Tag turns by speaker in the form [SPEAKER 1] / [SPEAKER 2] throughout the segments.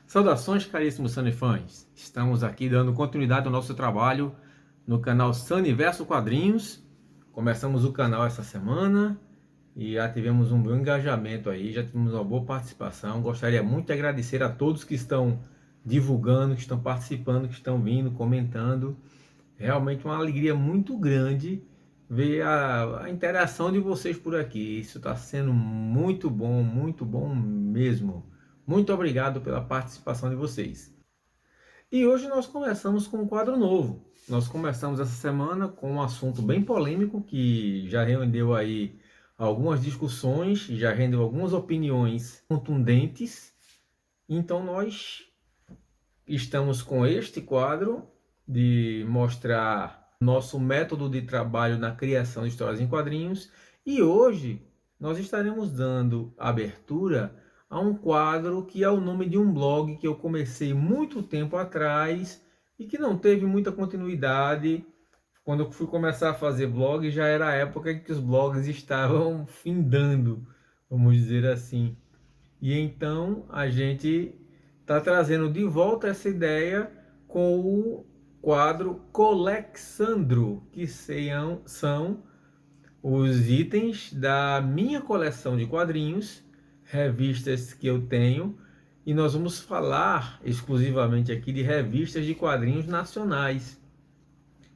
[SPEAKER 1] Saudações, caríssimos Sunnyfãs! Estamos aqui dando continuidade ao nosso trabalho no canal Sunnyverso Quadrinhos. Começamos o canal essa semana e já tivemos um bom engajamento aí, já tivemos uma boa participação. Gostaria muito de agradecer a todos que estão divulgando, que estão participando, que estão vindo, comentando. Realmente uma alegria muito grande ver a interação de vocês por aqui. Isso está sendo muito bom mesmo. Muito obrigado pela participação de vocês. E hoje nós começamos com um quadro novo. Nós começamos essa semana com um assunto bem polêmico que já rendeu aí algumas discussões, já rendeu algumas opiniões contundentes. Então nós estamos com este quadro de mostrar nosso método de trabalho na criação de histórias em quadrinhos, e hoje nós estaremos dando abertura a um quadro que é o nome de um blog que eu comecei muito tempo atrás e que não teve muita continuidade. Quando eu fui começar a fazer blog, já era a época em que os blogs estavam findando, vamos dizer assim. E então a gente está trazendo de volta essa ideia com o quadro Colexandro, que são os itens da minha coleção de quadrinhos, revistas que eu tenho, e nós vamos falar exclusivamente aqui de revistas de quadrinhos nacionais.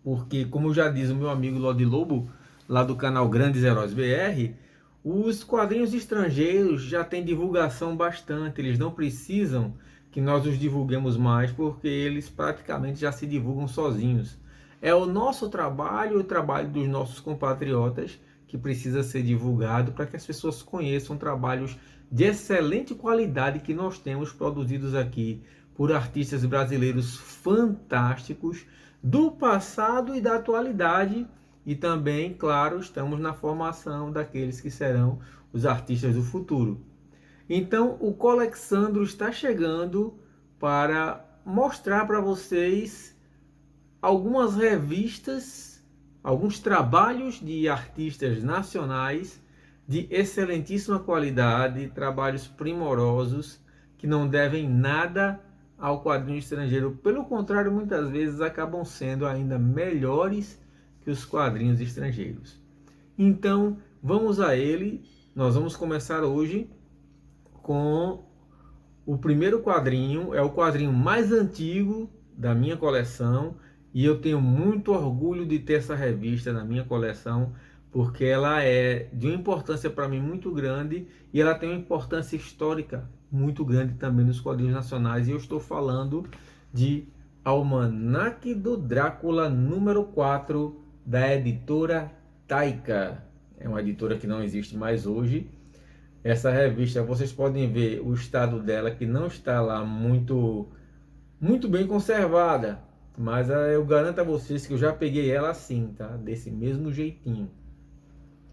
[SPEAKER 1] Porque, como já diz o meu amigo Lodi Lobo, lá do canal Grandes Heróis BR, os quadrinhos estrangeiros já têm divulgação bastante, eles não precisam que nós os divulguemos mais, porque eles praticamente já se divulgam sozinhos. É o nosso trabalho, o trabalho dos nossos compatriotas, que precisa ser divulgado para que as pessoas conheçam trabalhos de excelente qualidade que nós temos produzidos aqui por artistas brasileiros fantásticos, do passado e da atualidade, e também, claro, estamos na formação daqueles que serão os artistas do futuro. Então, o Colexandro está chegando para mostrar para vocês algumas revistas, alguns trabalhos de artistas nacionais de excelentíssima qualidade, trabalhos primorosos que não devem nada ao quadrinho estrangeiro. Pelo contrário, muitas vezes acabam sendo ainda melhores que os quadrinhos estrangeiros. Então, vamos a ele. Nós vamos começar hoje com o primeiro quadrinho. É o quadrinho mais antigo da minha coleção e eu tenho muito orgulho de ter essa revista na minha coleção, porque ela é de uma importância para mim muito grande e ela tem uma importância histórica muito grande também nos quadrinhos nacionais. E eu estou falando de Almanaque do Drácula número 4 da editora Taika. É uma editora que não existe mais hoje. Essa revista, vocês podem ver o estado dela, que não está lá muito bem conservada, mas eu garanto a vocês que eu já peguei ela assim, tá? Desse mesmo jeitinho.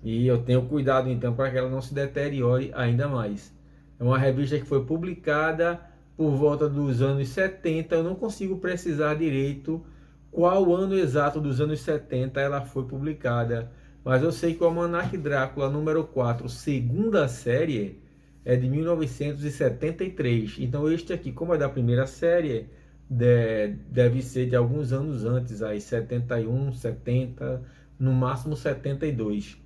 [SPEAKER 1] E eu tenho cuidado então para que ela não se deteriore ainda mais. É uma revista que foi publicada por volta dos anos 70. Eu não consigo precisar direito qual ano exato dos anos 70 ela foi publicada. Mas eu sei que o Almanaque Drácula número 4, segunda série, é de 1973. Então este aqui, como é da primeira série, deve ser de alguns anos antes, aí 71, 70, no máximo 72.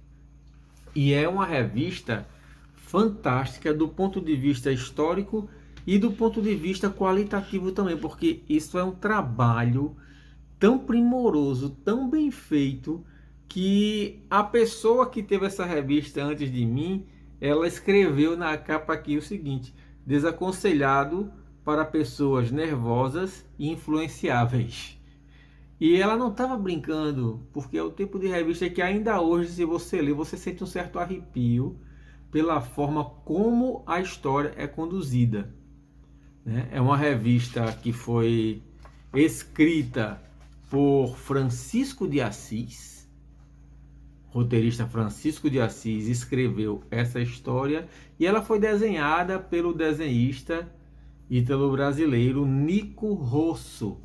[SPEAKER 1] E é uma revista fantástica do ponto de vista histórico e do ponto de vista qualitativo também, porque isso é um trabalho tão primoroso, tão bem feito, que a pessoa que teve essa revista antes de mim, ela escreveu na capa aqui o seguinte: desaconselhado para pessoas nervosas e influenciáveis. E ela não estava brincando, porque é o tipo de revista que ainda hoje, se você ler, você sente um certo arrepio pela forma como a história é conduzida, né? É uma revista que foi escrita por Francisco de Assis. O roteirista Francisco de Assis escreveu essa história e ela foi desenhada pelo desenhista ítalo-brasileiro Nico Rosso.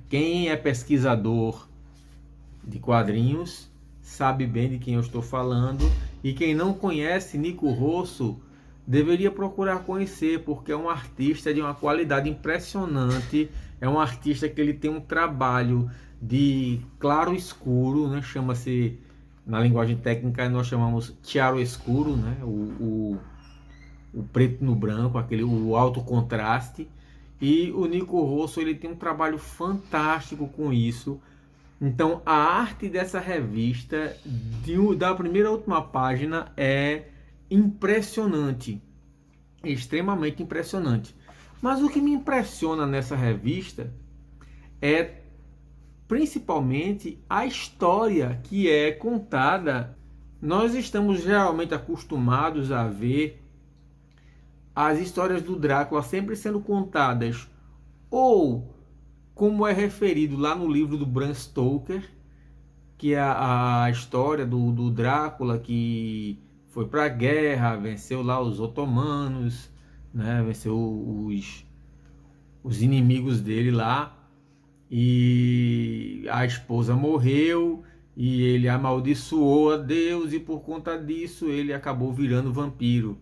[SPEAKER 1] Quem é pesquisador de quadrinhos sabe bem de quem eu estou falando, e quem não conhece Nico Rosso deveria procurar conhecer, porque é um artista de uma qualidade impressionante. É um artista que ele tem um trabalho de claro escuro, né? Chama-se, na linguagem técnica, nós chamamos chiaro escuro, né? O preto no branco, o alto contraste. E o Nico Rosso, ele tem um trabalho fantástico com isso. Então, a arte dessa revista, da primeira à última página, é impressionante, extremamente impressionante. Mas o que me impressiona nessa revista é principalmente a história que é contada. Nós estamos geralmente acostumados a ver as histórias do Drácula sempre sendo contadas ou como é referido lá no livro do Bram Stoker, que é a história do Drácula que foi para a guerra, venceu lá os otomanos, né? Venceu os inimigos dele lá, e a esposa morreu e ele amaldiçoou a Deus, e por conta disso ele acabou virando vampiro.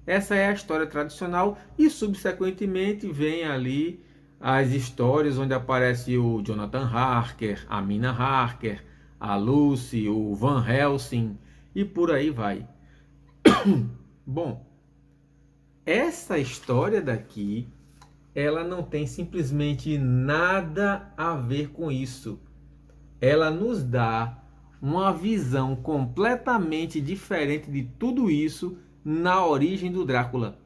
[SPEAKER 1] Essa é a história tradicional, e subsequentemente vem ali as histórias onde aparece o Jonathan Harker, a Mina Harker, a Lucy, o Van Helsing e por aí vai. Bom, essa história daqui, ela não tem simplesmente nada a ver com isso. Ela nos dá uma visão completamente diferente de tudo isso na origem do Drácula.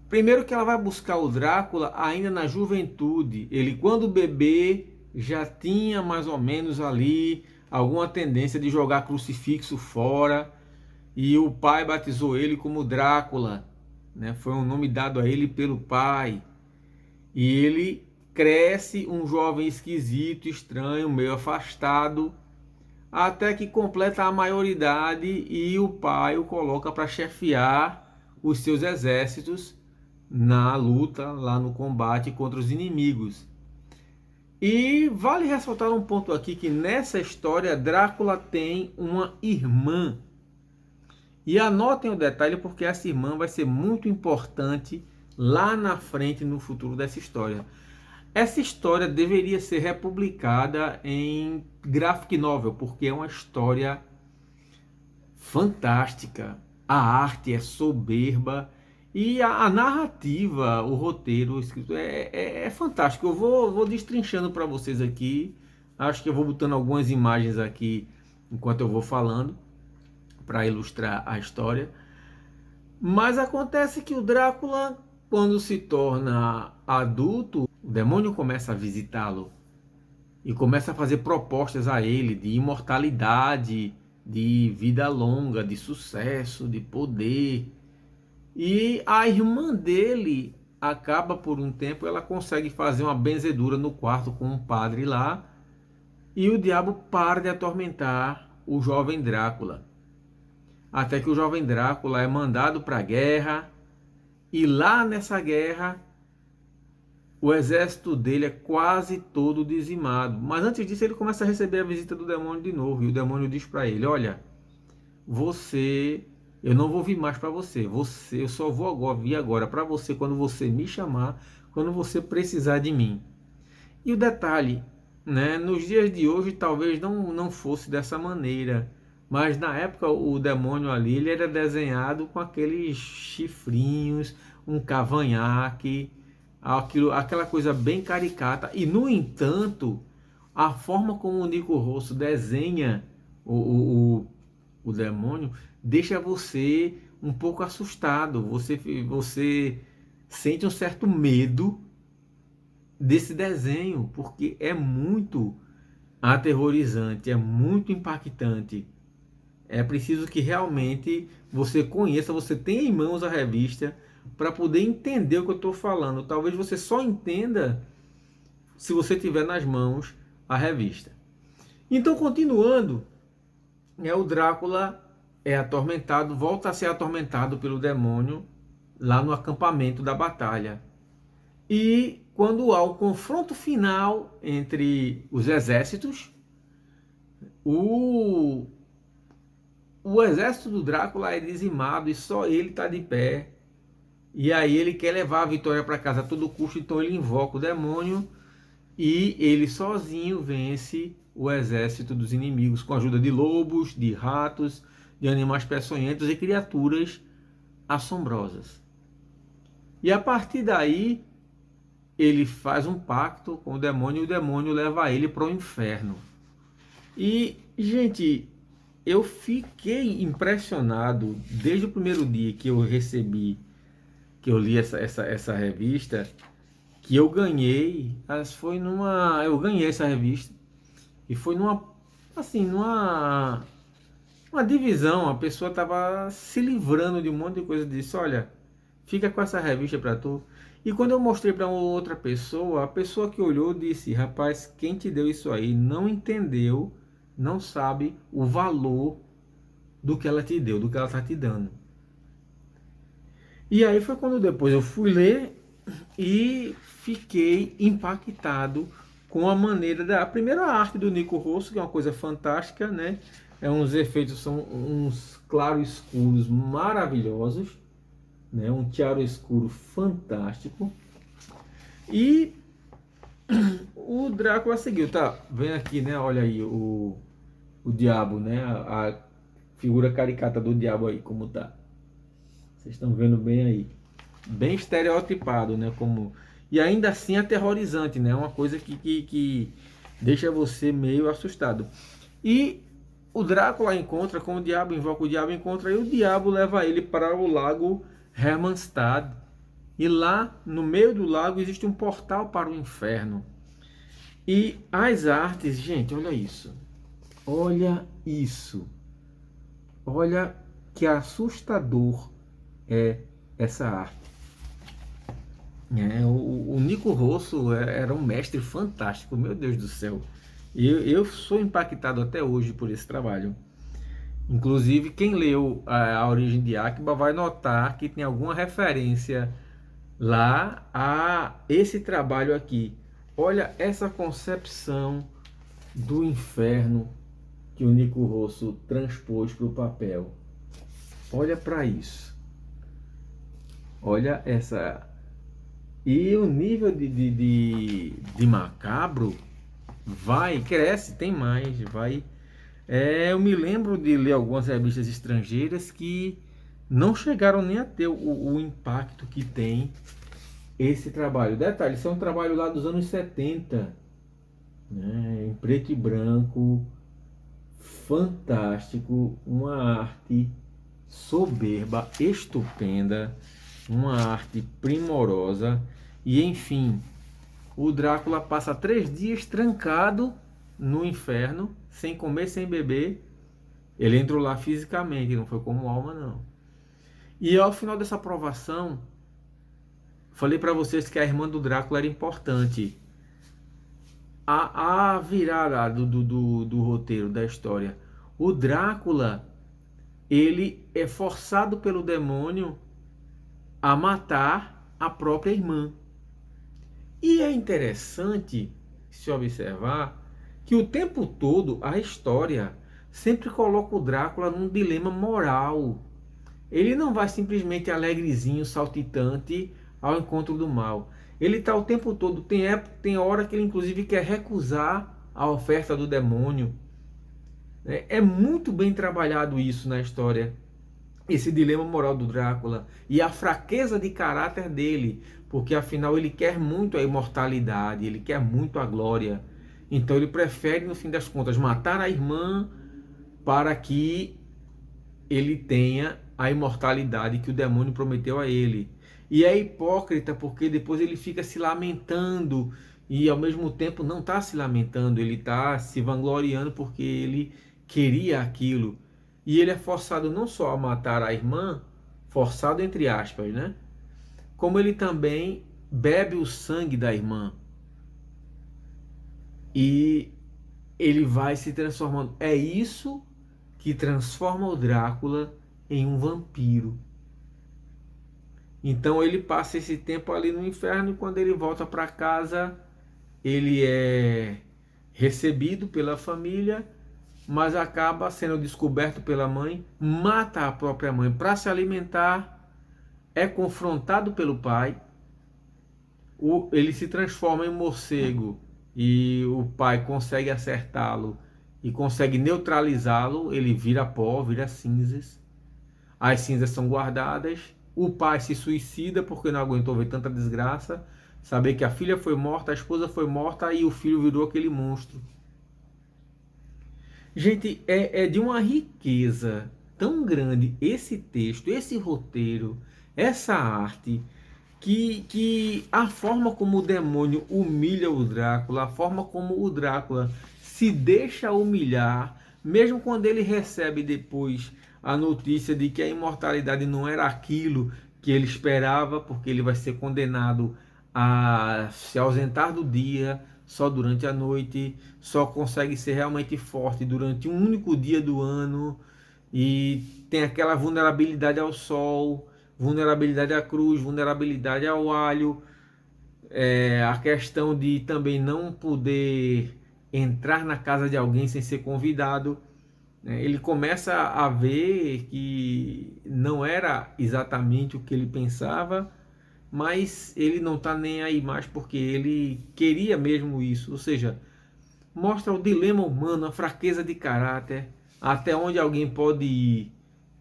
[SPEAKER 1] Primeiro que ela vai buscar o Drácula ainda na juventude. Ele, quando bebê, já tinha mais ou menos ali alguma tendência de jogar crucifixo fora, e o pai batizou ele como Drácula, né? Foi um nome dado a ele pelo pai. E ele cresce um jovem esquisito, estranho, meio afastado, até que completa a maioridade e o pai o coloca para chefiar os seus exércitos na luta, lá no combate contra os inimigos. E vale ressaltar um ponto aqui, que nessa história Drácula tem uma irmã. E anotem o detalhe, porque essa irmã vai ser muito importante lá na frente, no futuro dessa história. Essa história deveria ser republicada em graphic novel, porque é uma história fantástica. A arte é soberba e a narrativa, o roteiro escrito é fantástico. Eu vou destrinchando para vocês aqui. Acho que eu vou botando algumas imagens aqui enquanto eu vou falando, para ilustrar a história. Mas acontece que o Drácula, quando se torna adulto, o demônio começa a visitá-lo e começa a fazer propostas a ele de imortalidade, de vida longa, de sucesso, de poder. E a irmã dele acaba, por um tempo, ela consegue fazer uma benzedura no quarto com um padre lá, e o diabo para de atormentar o jovem Drácula. Até que o jovem Drácula é mandado para a guerra, e lá nessa guerra o exército dele é quase todo dizimado. Mas antes disso ele começa a receber a visita do demônio de novo, e o demônio diz para ele: olha, eu não vou vir mais para você, eu só vou vir agora para você quando você me chamar, quando você precisar de mim. E o detalhe, né, nos dias de hoje talvez não fosse dessa maneira, mas na época o demônio ali, ele era desenhado com aqueles chifrinhos, um cavanhaque, aquela coisa bem caricata. E no entanto, a forma como o Nico Rosso desenha o demônio deixa você um pouco assustado. Você sente um certo medo desse desenho, porque é muito aterrorizante, é muito impactante. É preciso que realmente você conheça, você tenha em mãos a revista para poder entender o que eu estou falando. Talvez você só entenda se você tiver nas mãos a revista. Então, continuando, o Drácula é atormentado, volta a ser atormentado pelo demônio lá no acampamento da batalha. E quando há o confronto final entre os exércitos, o o exército do Drácula é dizimado e só ele está de pé. E aí ele quer levar a vitória para casa a todo custo, então ele invoca o demônio e ele sozinho vence o exército dos inimigos com a ajuda de lobos, de ratos, de animais peçonhentos e criaturas assombrosas. E a partir daí ele faz um pacto com o demônio e o demônio leva ele para o inferno. E, gente, eu fiquei impressionado desde o primeiro dia que eu recebi, que eu li essa revista, que eu ganhei, eu ganhei essa revista e foi numa uma divisão, a pessoa estava se livrando de um monte de coisa, disse, olha, fica com essa revista para tu. E quando eu mostrei para outra pessoa, a pessoa que olhou disse, rapaz, quem te deu isso aí não entendeu, não sabe o valor do que ela te deu, do que ela está te dando. E aí foi quando depois eu fui ler e fiquei impactado com a maneira da primeira arte do Nico Rosso, que é uma coisa fantástica, né? Uns efeitos, são uns claros escuros maravilhosos, né? Um chiaro escuro fantástico. E o Drácula seguiu, tá? Vem aqui, né? Olha aí o diabo, né? A figura caricata do diabo aí, como tá. Vocês estão vendo bem aí. Bem estereotipado, né? Como... E ainda assim aterrorizante, né? Uma coisa que deixa você meio assustado. E o Drácula encontra com o diabo, invoca o diabo, encontra, e o diabo leva ele para o lago Hermannstad. E lá, no meio do lago, existe um portal para o inferno. E as artes, gente, olha isso. Olha isso. Olha que assustador é essa arte. O Nico Rosso era um mestre fantástico, meu Deus do céu. Eu sou impactado até hoje por esse trabalho. Inclusive, quem leu a Origem de Akiba vai notar que tem alguma referência lá a esse trabalho aqui. Olha essa concepção do inferno que o Nico Rosso transpôs para o papel. Olha para isso. Olha essa... E o nível de macabro cresce, tem mais, vai... eu me lembro de ler algumas revistas estrangeiras que não chegaram nem a ter o impacto que tem esse trabalho. Detalhe, isso é um trabalho lá dos anos 70, né, em preto e branco, fantástico, uma arte soberba, estupenda, uma arte primorosa. E enfim, o Drácula passa 3 dias trancado no inferno, sem comer, sem beber. Ele entrou lá fisicamente, não foi como alma, não. E ao final dessa provação, falei para vocês que a irmã do Drácula era importante. A virada do roteiro, da história. O Drácula, ele é forçado pelo demônio a matar a própria irmã. E é interessante se observar que o tempo todo a história sempre coloca o Drácula num dilema moral. Ele não vai simplesmente alegrezinho, saltitante ao encontro do mal. Ele está o tempo todo, tem hora que ele inclusive quer recusar a oferta do demônio. É muito bem trabalhado isso na história, esse dilema moral do Drácula e a fraqueza de caráter dele, porque afinal ele quer muito a imortalidade, ele quer muito a glória. Então ele prefere, no fim das contas, matar a irmã para que ele tenha a imortalidade que o demônio prometeu a ele. E é hipócrita porque depois ele fica se lamentando e ao mesmo tempo não está se lamentando, ele está se vangloriando porque ele queria aquilo. E ele é forçado não só a matar a irmã, forçado entre aspas, né? Como ele também bebe o sangue da irmã. E ele vai se transformando. É isso que transforma o Drácula em um vampiro. Então ele passa esse tempo ali no inferno e quando ele volta para casa, ele é recebido pela família, mas acaba sendo descoberto pela mãe, mata a própria mãe para se alimentar, é confrontado pelo pai, ele se transforma em morcego e o pai consegue acertá-lo e consegue neutralizá-lo, ele vira pó, vira cinzas. As cinzas são guardadas, o pai se suicida porque não aguentou ver tanta desgraça, saber que a filha foi morta, a esposa foi morta e o filho virou aquele monstro. Gente, é de uma riqueza tão grande esse texto, esse roteiro, essa arte, que a forma como o demônio humilha o Drácula, a forma como o Drácula se deixa humilhar, mesmo quando ele recebe depois a notícia de que a imortalidade não era aquilo que ele esperava, porque ele vai ser condenado a se ausentar do dia, só durante a noite, só consegue ser realmente forte durante um único dia do ano, e tem aquela vulnerabilidade ao sol, vulnerabilidade à cruz, vulnerabilidade ao alho, a questão de também não poder entrar na casa de alguém sem ser convidado. Ele começa a ver que não era exatamente o que ele pensava, mas ele não está nem aí mais porque ele queria mesmo isso. Ou seja, mostra o dilema humano, a fraqueza de caráter, até onde alguém pode ir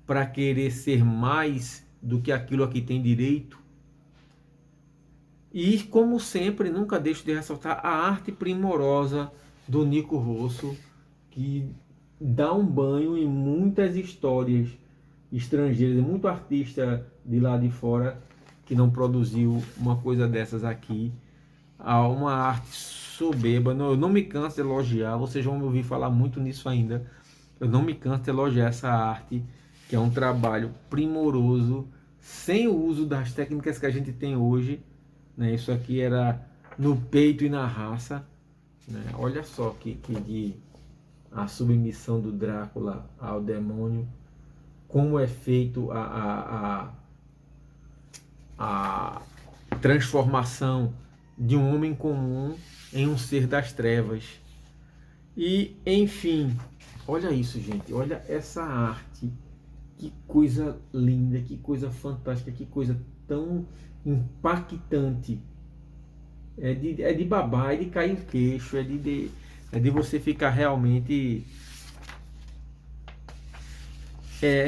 [SPEAKER 1] para querer ser mais do que aquilo a que tem direito. E, como sempre, nunca deixo de ressaltar a arte primorosa do Nico Rosso, que dá um banho em muitas histórias estrangeiras, muito artista de lá de fora que não produziu uma coisa dessas aqui. Há uma arte soberba, eu não me canso de elogiar, vocês vão me ouvir falar muito nisso ainda. Eu não me canso de elogiar essa arte, que é um trabalho primoroso, sem o uso das técnicas que a gente tem hoje, né? Isso aqui era no peito e na raça, né? Olha só que a submissão do Drácula ao demônio, como é feito a transformação de um homem comum em um ser das trevas. E, enfim, olha isso, gente, olha essa arte, que coisa linda, que coisa fantástica, que coisa tão impactante. É de babar, é de cair o queixo, é de você ficar realmente...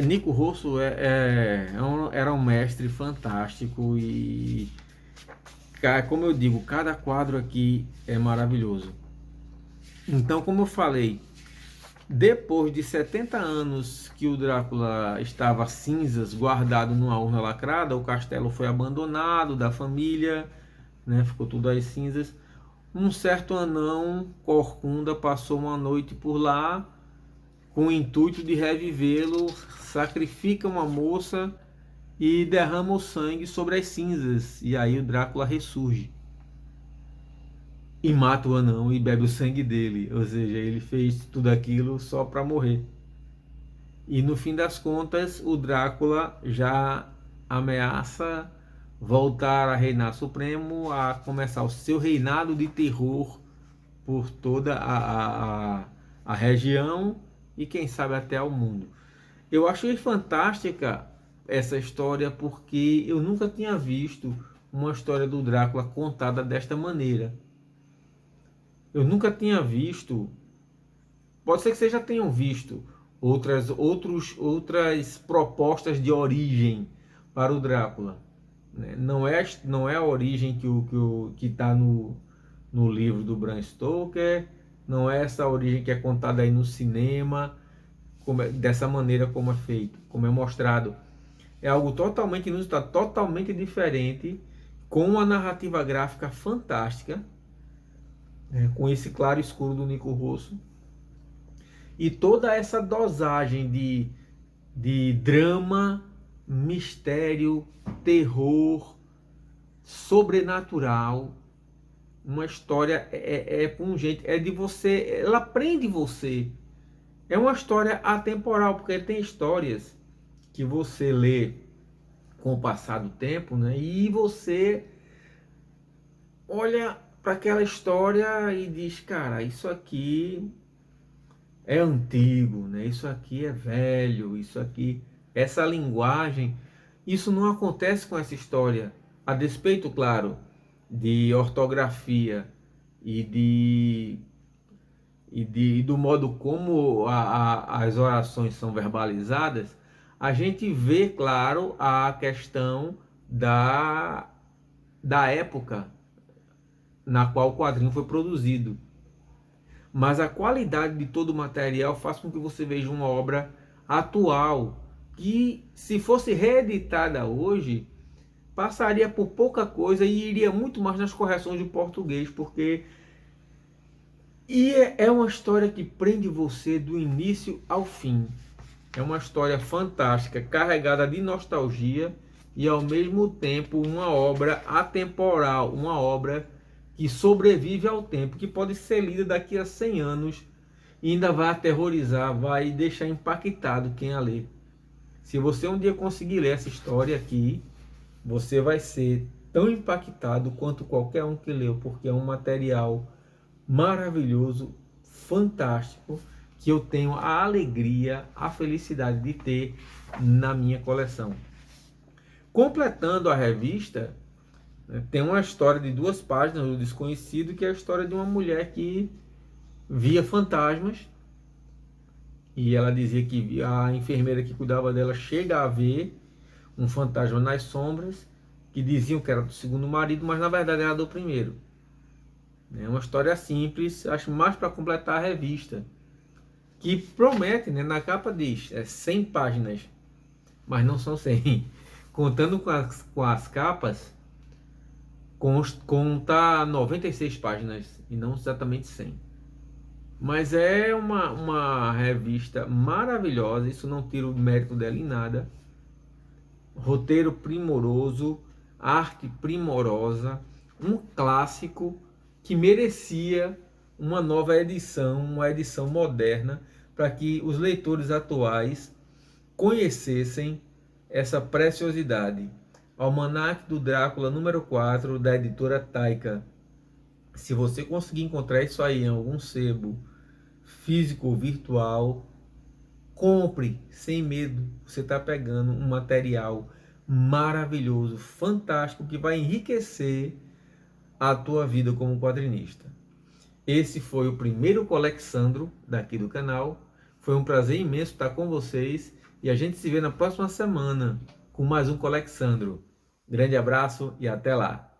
[SPEAKER 1] Nico Rosso era um mestre fantástico e, como eu digo, cada quadro aqui é maravilhoso. Então, como eu falei, depois de 70 anos que o Drácula estava cinzas, guardado numa urna lacrada, o castelo foi abandonado da família, né? Ficou tudo às cinzas. Um certo anão corcunda passou uma noite por lá com o intuito de revivê-lo, sacrifica uma moça e derrama o sangue sobre as cinzas. E aí o Drácula ressurge e mata o anão e bebe o sangue dele. Ou seja, ele fez tudo aquilo só para morrer. E no fim das contas, o Drácula já ameaça voltar a reinar supremo, a começar o seu reinado de terror por toda a região e quem sabe até ao mundo. Eu achei fantástica essa história porque eu nunca tinha visto uma história do Drácula contada desta maneira. Eu nunca tinha visto, pode ser que vocês já tenham visto outras propostas de origem para o Drácula. Não é a origem que está no livro do Bram Stoker, não é essa origem que é contada aí no cinema, dessa maneira como é feito, como é mostrado. É algo totalmente inusitado, totalmente diferente, com uma narrativa gráfica fantástica, com esse claro e escuro do Nico Rosso, e toda essa dosagem de drama, mistério, terror, sobrenatural. Uma história pungente, é de você, ela prende você. É uma história atemporal, porque tem histórias que você lê com o passar do tempo, né? E você olha para aquela história e diz, cara, isso aqui é antigo, né? Isso aqui é velho, isso aqui, essa linguagem, isso não acontece com essa história. A despeito, claro, de ortografia e do modo como as orações são verbalizadas, a gente vê, claro, a questão da época na qual o quadrinho foi produzido. Mas a qualidade de todo o material faz com que você veja uma obra atual, que se fosse reeditada hoje, passaria por pouca coisa e iria muito mais nas correções de português, porque é uma história que prende você do início ao fim. É uma história fantástica, carregada de nostalgia e ao mesmo tempo uma obra atemporal, uma obra que sobrevive ao tempo, que pode ser lida daqui a 100 anos e ainda vai aterrorizar, vai deixar impactado quem a lê. Se você um dia conseguir ler essa história aqui, você vai ser tão impactado quanto qualquer um que leu, porque é um material maravilhoso, fantástico, que eu tenho a alegria, a felicidade de ter na minha coleção. Completando a revista, tem uma história de 2 páginas, O Desconhecido, que é a história de uma mulher que via fantasmas, e ela dizia que a enfermeira que cuidava dela chega a ver um fantasma nas sombras, que diziam que era do segundo marido, mas na verdade era do primeiro. É uma história simples, acho mais para completar a revista, que promete, né, na capa diz 100 páginas, mas não são 100. Contando com as capas, conta 96 páginas e não exatamente 100. Mas é uma revista maravilhosa, isso não tira o mérito dela em nada. Roteiro primoroso, arte primorosa, um clássico que merecia uma nova edição, uma edição moderna, para que os leitores atuais conhecessem essa preciosidade. Almanaque do Drácula número 4, da editora Taika. Se você conseguir encontrar isso aí em algum sebo físico ou virtual, compre sem medo. Você está pegando um material maravilhoso, fantástico, que vai enriquecer a tua vida como quadrinista. Esse foi o primeiro Colexandro daqui do canal. Foi um prazer imenso estar com vocês e a gente se vê na próxima semana com mais um Colexandro. Grande abraço e até lá!